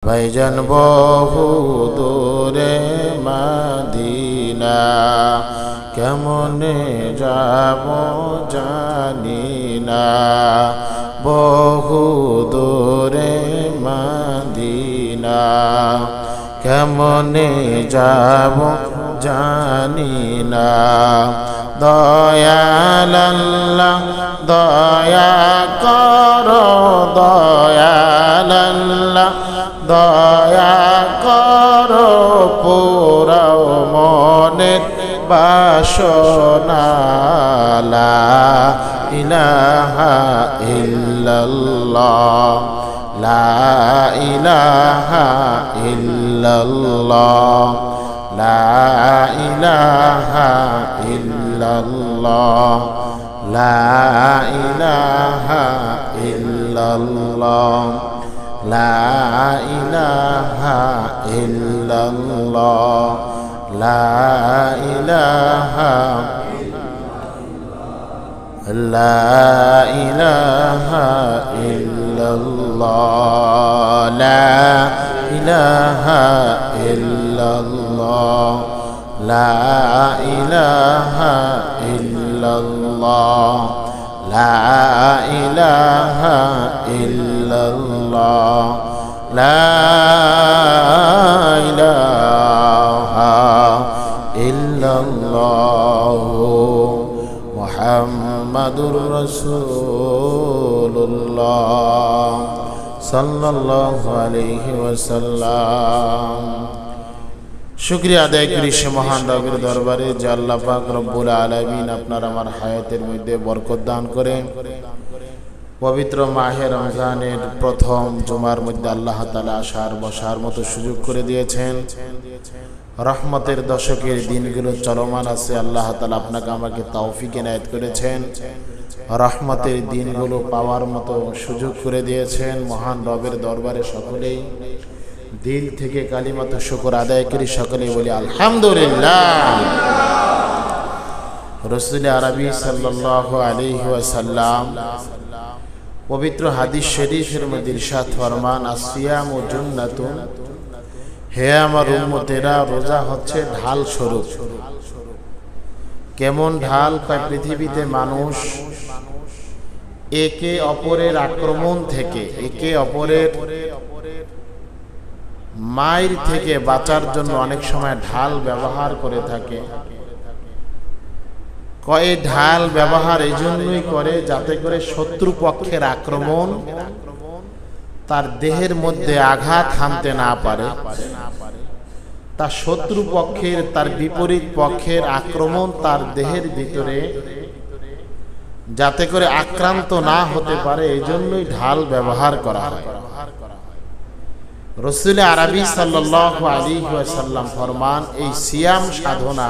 ভাইজান বহু দূরে মদিনা, কেমনে যাব জানি না। বহু দূরে মদিনা, কেমনে যাব জানি না। দয়াল আল্লাহ দয়া করো, দয়াল আল্লাহ দয়া করো, পুরাও মনের বাসনা। লা ইলাহা ইল্লাল্লাহ, লা ইলাহা ইল্লাল্লাহ, লা ইলাহা ইল্লাল্লাহ, লা ইলাহা ইল্লাল্লাহ, লা ইলাহা ইল্লাল্লাহ, লা ইলাহা, লা ইলাহা ইল্লাল্লাহ, লা ইলাহা ইল্লাল্লাহ, লা ইলাহা ইল্লাল্লাহ, লা ইলাহা ইল্লাল্লাহ, লা ইলাহা ইল্লাল্লাহ, মুহাম্মাদুর রাসূলুল্লাহ সাল্লাল্লাহু আলাইহি ওয়াসাল্লাম। শুকরিয়া আদায় করি সে মহান রবের দরবারে যে আল্লাহ পাক রব্বুল আলামিন আপনার আমার হায়াতের মধ্যে বরকত দান করেন। পবিত্র মাহে রমজানের প্রথম জুমার মধ্যে আল্লাহ তাআলা আসার বসার মতো সুযোগ করে দিয়েছেন। রহমতের দশকের দিনগুলো চলমান আছে, আল্লাহ তাআলা আপনাকে আমাকে তৌফিক এনায়েত করেছেন। রহমতের দিনগুলো পাওয়ার মতো সুযোগ করে দিয়েছেন। মহান রবের দরবারে সকলেই দিল থেকে কালিমাত শুকর আদায় করি, সকলেই বলি আলহামদুলিল্লাহ। রাসূল আরবি সাল্লাল্লাহু আলাইহি ওয়াসাল্লাম পবিত্র হাদিস শরীফের মধ্যে ইরশাদ ফরমান, আসিয়ামু জুন্নাতুন, হে আমার উম্মতেরা, রোজা হচ্ছে ঢাল স্বরূপ। কেমন ঢাল? পৃথিবীতে মানুষ একে অপরের আক্রমণ থেকে, একে অপরের মায়ের থেকে বাঁচার জন্য অনেক সময় ঢাল ব্যবহার করে থাকে। কয় ঢাল ব্যবহার এই জন্যই করে যাতে করে শত্রু পক্ষের আক্রমণ তার দেহের মধ্যে আঘাত হানতে না পারে, তার শত্রু পক্ষের, তার বিপরীত পক্ষের আক্রমণ তার দেহের ভিতরে যাতে করে আক্রান্ত না হতে পারে, এই জন্যই ঢাল ব্যবহার করা হয়। রাসূল আরবি সাল্লাল্লাহু আলাইহি ওয়াসাল্লাম ফরমান, এই সিয়াম সাধনা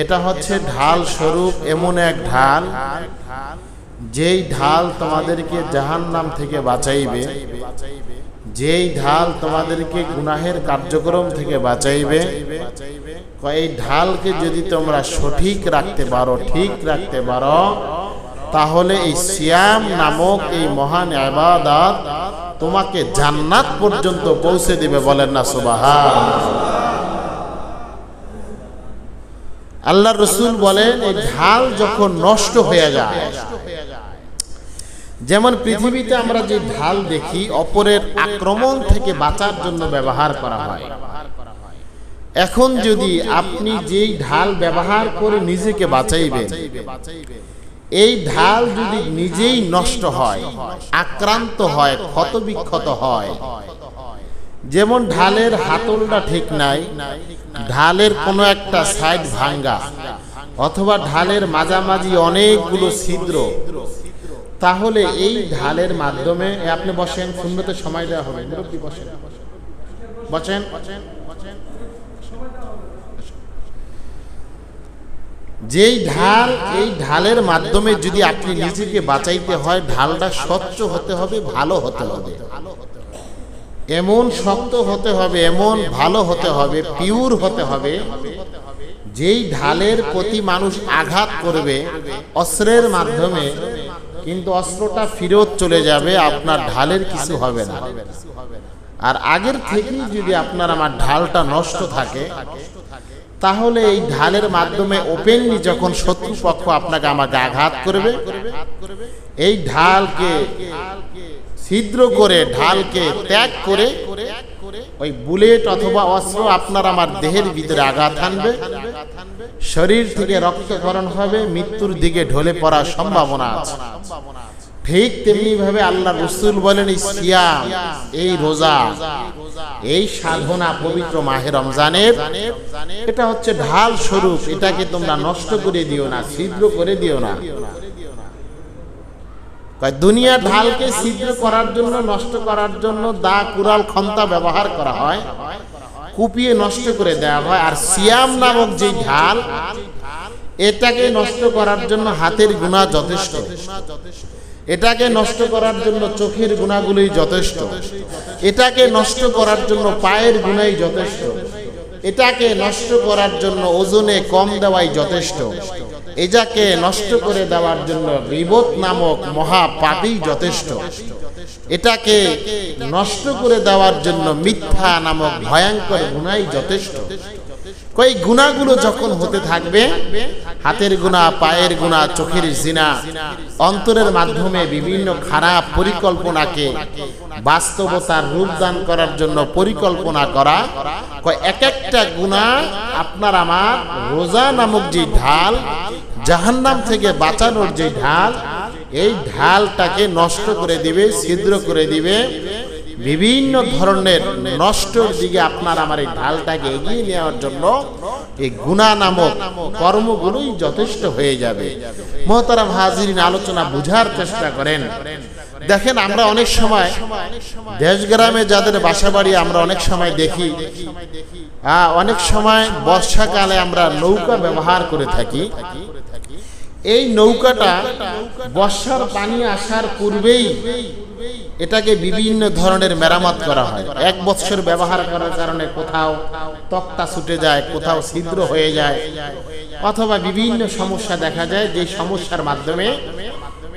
এটা হচ্ছে ঢাল স্বরূপ, এমন এক ঢাল যেই ঢাল তোমাদেরকে জাহান্নাম থেকে বাঁচাইবে, যেই ঢাল তোমাদেরকে গুনাহের কার্যক্রম থেকে বাঁচাইবে। এই ঢালকে যদি তোমরা সঠিক রাখতে পারো, ঠিক রাখতে পারো, তাহলে এই সিয়াম নামক এই মহান ইবাদত তোমাকে জান্নাত পর্যন্ত পৌঁছে দিবে। বলেন না সুবহানাল্লাহ। আল্লাহর রাসূল বলেন, এই ঢাল যখন নষ্ট হয়ে যায়, যেমন পৃথিবীতে আমরা যে ঢাল দেখি অপরের আক্রমণ থেকে বাঁচার জন্য ব্যবহার করা হয়, এখন যদি আপনি যেই ঢাল ব্যবহার করে নিজেকে বাঁচাইবেন, এই ঢাল যদি নিজেই নষ্ট হয়, আক্রান্ত হয়, ক্ষতবিক্ষত হয়, যেমন ঢালের হাতলটা ঠিক নাই, ঢালের কোনো একটা সাইড ভাঙ্গা, অথবা ঢালের মাঝামাঝি অনেকগুলো ছিদ্র, তাহলে এই ঢালের মাধ্যমে আপনি বসেন, সুন্নতে সময় দেওয়া হবে, বসেন বসেন। যেই ঢাল, এই ঢালের মাধ্যমে যদি আপনি নিজেকে বাঁচাইতে হয়, ঢালটা স্বচ্ছ হতে হবে, ভালো হতে হবে, এমন শক্ত হতে হবে, এমন ভালো হতে হবে, পিওর হতে হবে, যেই ঢালের প্রতি মানুষ আঘাত করবে অস্ত্রের মাধ্যমে, কিন্তু অস্ত্রটা ফিরত চলে যাবে, আপনার ঢালের কিছু হবে না। আর আগের থেকেই যদি আপনার আমার ঢালটা নষ্ট থাকে, তাহলে এই ঢালের মাধ্যমে ওপেনলি যখন শত্রুপক্ষ আপনাকে আমাকে আঘাত করবে, এই ঢালকে ছিদ্র করে, ঢালকে ত্যাগ করে ওই বুলেট অথবা অস্ত্র আপনার আমার দেহের ভিতরে আঘাত আনবে, শরীর থেকে রক্তক্ষরণ হবে, মৃত্যুর দিকে ঢলে পড়ার সম্ভাবনা আছে। ঠিক তেমনি ভাবে আল্লাহ রাসূল বলেন, এই সিয়াম, এই রোজা, এই সাধনা পবিত্র মাহে রমজানের, এটা হচ্ছে ঢাল স্বরূপ। এটাকে তোমরা নষ্ট করে দিও না, ছিদ্র করে দিও না। দুনিয়ার ঢালকে ছিদ্র করার জন্য, নষ্ট করার জন্য দা, কুড়াল, খন্তা ব্যবহার করা হয়, কুপিয়ে নষ্ট করে দেওয়া হয়। আর সিয়াম নামক যে ঢাল, এটাকে নষ্ট করার জন্য হাতের গুনাহ যথেষ্ট, এটাকে নষ্ট করার জন্য চোখের গুনাহগুলোই যথেষ্ট, এটাকে নষ্ট করার জন্য পায়ের গুনাহই যথেষ্ট, এটাকে নষ্ট করার জন্য ওজনে কম দেওয়াই যথেষ্ট, এটাকে নষ্ট করে দেওয়ার জন্য গীবত নামক মহা পাপই যথেষ্ট, এটাকে নষ্ট করে দেওয়ার জন্য মিথ্যা নামক ভয়ঙ্কর গুনাহই যথেষ্ট। কই গুনাহগুলো যখন হতে থাকবে, হাতের গুনাহ, পায়ের গুনাহ, চোখের জিনা, অন্তরের মাধ্যমে বিভিন্ন খারাপ পরিকল্পনাকে বাস্তবতার রূপ দান করার জন্য পরিকল্পনা করা, কই এক একটা গুনাহ আপনার আমার রোজা নামক যে ঢাল, জাহান্নাম থেকে বাঁচানোর যে ঢাল, এই ঢালটাকে নষ্ট করে দিবে, ছিদ্র করে দিবে। বিভিন্ন ধরনের নষ্টর দিকে আপনার আমার এই ঢালটাকে এগিয়ে নেওয়ার জন্য এই গুনাহ নামক কর্মগুলোই যথেষ্ট হয়ে যাবে। মুহতারাম হাজিরিন, আলোচনা বুঝার চেষ্টা করেন। দেখেন, আমরা অনেক সময় দেশ গ্রামে যাদের বাসা বাড়ি, আমরা অনেক সময় দেখি, অনেক সময় বর্ষাকালে আমরা নৌকা ব্যবহার করে থাকি। এই নৌকাটা বর্ষার পানি আসার পূর্বেই এটাকে বিভিন্ন ধরনের মেরামত করা হয়। এক বছর ব্যবহার করার কারণে কোথাও তক্তা ছুটে যায়, কোথাও ছিদ্র হয়ে যায়, অথবা বিভিন্ন সমস্যা দেখা যায়, যে সমস্যার মাধ্যমে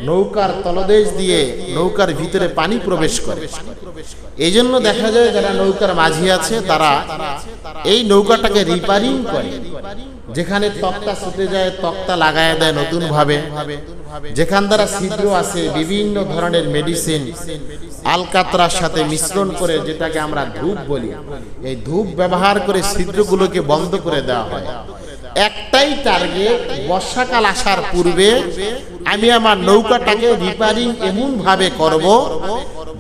নৌকার তলদেশ দিয়ে নৌকার ভিতরে পানি প্রবেশ করে। এই জন্য দেখা যায় যারা নৌকার মাঝি আছে, তারা এই নৌকাটাকে রিপেয়ারিং করে। যেখানে তক্তা ছুটে যায়, তক্তা লাগায় দেয় নতুন ভাবে। যেখান দ্বারা ছিদ্র আছে, বিভিন্ন ধরনের মেডিসিন আলকাতরার সাথে মিশ্রণ করে, যেটাকে আমরা ধূপ বলি, এই ধূপ ব্যবহার করে ছিদ্রগুলোকে বন্ধ করে দেওয়া হয়। একটাই টার্গেট, বর্ষাকাল আসার পূর্বে আমি আমার নৌকাটাকে রিপেয়ারিং এমন ভাবে করব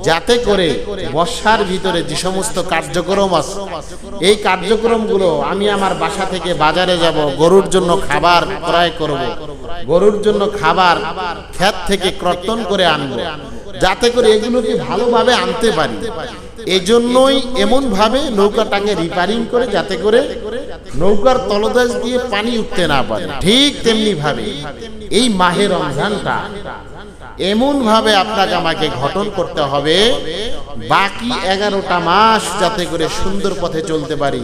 যাতে করে বর্ষার ভিতরে যে সমস্ত কার্যক্রম আছে, এই কার্যক্রমগুলো আমি আমার বাসা থেকে বাজারে যাব, গরুর জন্য খাবার ক্রয় করব, গরুর জন্য খাবার ক্ষেত থেকে কর্তন করে আনব, যাতে করে এগুলোকে ভালোভাবে আনতে পারি। এই জন্যই এমন ভাবে নৌকাটাকে রিপেয়ারিং করে, যাতে করে নৌকার তলদেশ দিয়ে পানি উঠতে না পারে। ঠিক তেমনি ভাবে এই মাহে রমজানটা এমন ভাবে আপনাকে আমাকে গঠন করতে হবে, বাকি 11টা মাস যাতে করে সুন্দর পথে চলতে পারি,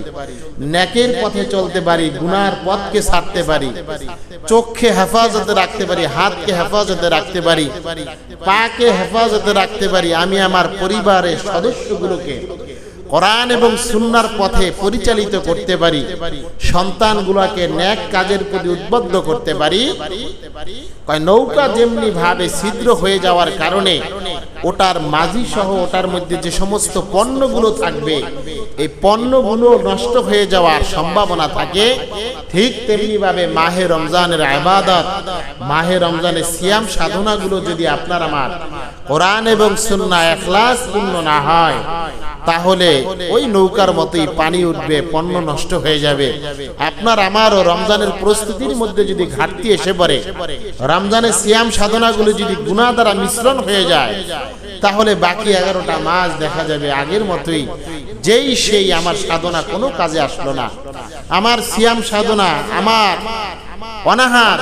নেকের পথে চলতে পারি, গুনার পথকে ছাড়তে পারি, চোখকে হেফাজতে রাখতে পারি, হাতকে হেফাজতে রাখতে পারি, পাকে হেফাজতে রাখতে পারি, আমি আমার পরিবারের সদস্যগুলোকে কোরআন এবং সুন্নাহর পথে পরিচালিত করতে পারি, সন্তানগুলোকে নেক কাজের প্রতি উদ্বুদ্ধ করতে পারি। নৌকা যেমনি ভাবে ছিদ্র হয়ে যাওয়ার কারণে ওটার মাঝি সহ ওটার মধ্যে যে সমস্ত পণ্যগুলো থাকবে, এই পণ্যগুলো নষ্ট হয়ে যাওয়ার সম্ভাবনা থাকে, ঠিক তেমনি ভাবে মাহে রমজানের ইবাদত, মাহে রমজানের সিয়াম সাধনাগুলো যদি আপনার আমার কোরআন এবং সুন্নাহ ইখলাস পূর্ণ না হয়, তাহলে ওই নৌকার মতোই পানি উঠবে, পণ্য নষ্ট হয়ে যাবে। আপনার আমারও রমজানের প্রস্তুতির মধ্যে যদি ঘাটতি এসে পড়ে, রমজানের সিয়াম সাধনাগুলো যদি গুনাহ দ্বারা মিশ্রণ হয়ে যায়, তাহলে বাকি 11টা মাস দেখা যাবে আগের মতোই, যেই সেই আমার সাধনা কোনো কাজে আসলো না, আমার সিয়াম সাধনা, আমার অনাহার,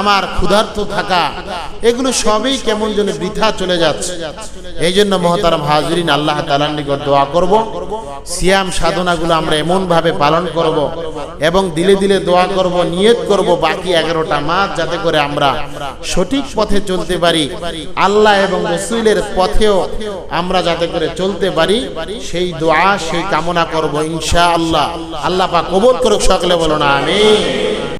আমার ক্ষুধার্ত থাকা, এগুলো সবই কেমন যেন বৃথা চলে যাচ্ছে। এই জন্য মহতারাম হাজরিন, আল্লাহ তাআলার নিকট দোয়া করব, সিয়াম সাধনাগুলো আমরা এমন ভাবে পালন করব এবং দিলে দিলে দোয়া করব, নিয়ত করব বাকি 11টা মাস যাতে করে আমরা সঠিক পথে চলতে পারি, আল্লাহ এবং রাসূলের পথেও আমরা যাতে করে চলতে পারি, সেই দোয়া সেই কামনা করব ইনশাআল্লাহ। আল্লাহ পাক কবুল করুক, সকলে বলুন আমিন।